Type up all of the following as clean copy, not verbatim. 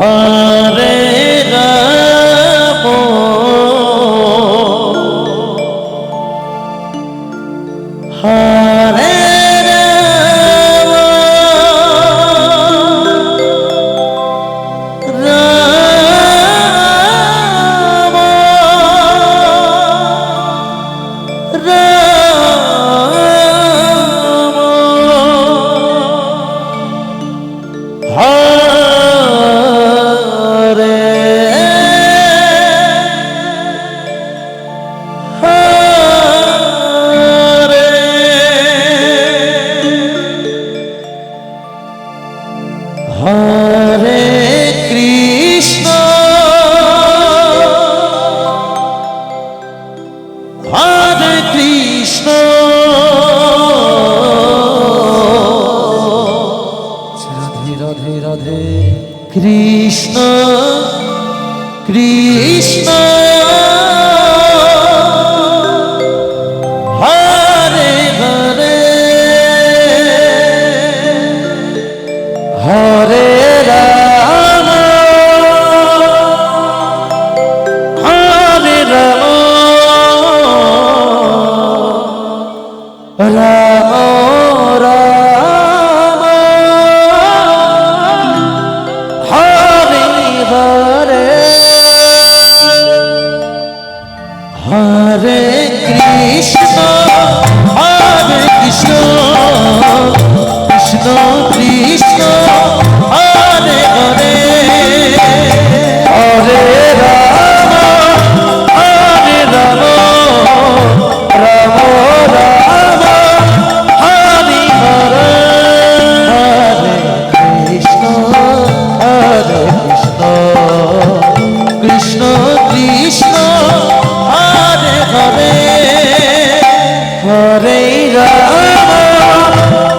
Hare Ram Hare Ram Ram Ram Hare Hare Krishna Hare Krishna Radhe Radhe Radhe Krishna Krishna Hare Hare Hare Ram Hare Ram Ram Ram Hare Hare Hare Krishna Hare Krishna Krishna Krishna Hare Hare Hare Ram Hare Ram Ram Ram Hare Hare Hare Krishna Krishna Krishna Hare Hare Hare Ram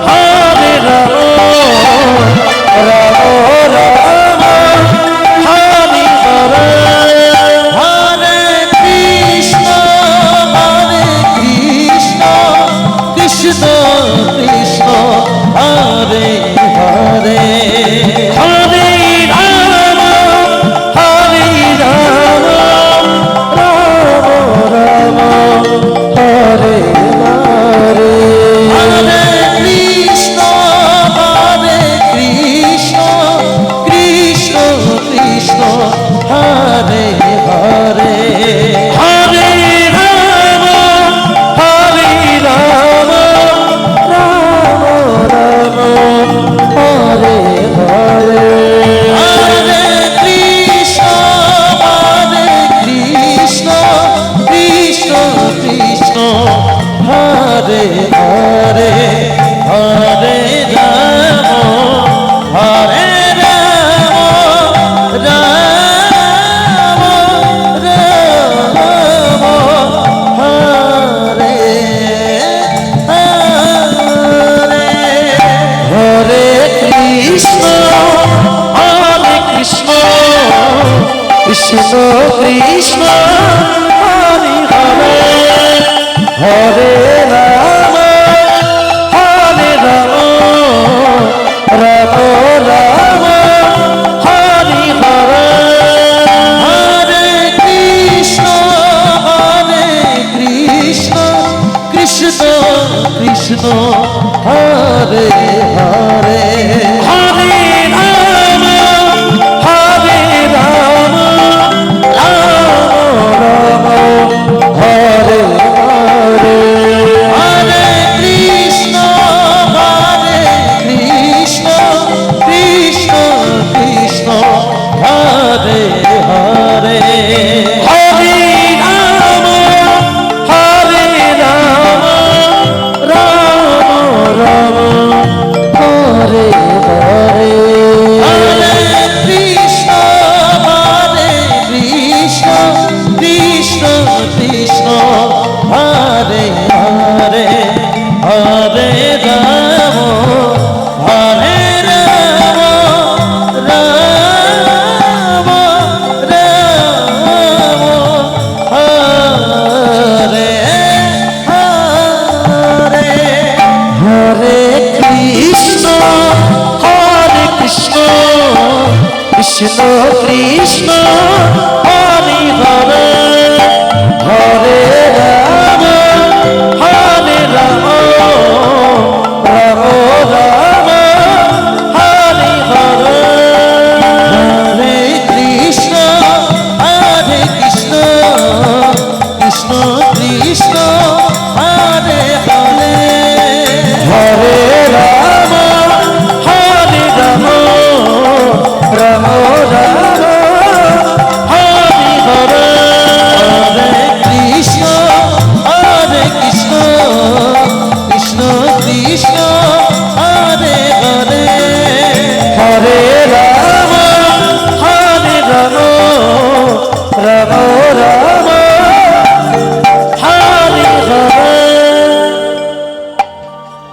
Hare Ram Ram Ram Hare Hare Hare Krishna Krishna Krishna Hare Hare Hare Ram Hare Ram Ram Ram Hare Hare Hare Krishna Krishna Krishna Hare Hare Hare Ram Ram Ram Ram Hare Hare Hare Krishna Krishna Krishna Hare Hare Hare Ram Hare Ram Ram Ram Hare Hare Hare Krishna Krishna Krishna Hare Hare Hare Ram Ram Ram Hare Hare Hare Krishna Krishna Krishna Hare Hare Hare Ram Ram Ram Hare Hare Krishna Krishna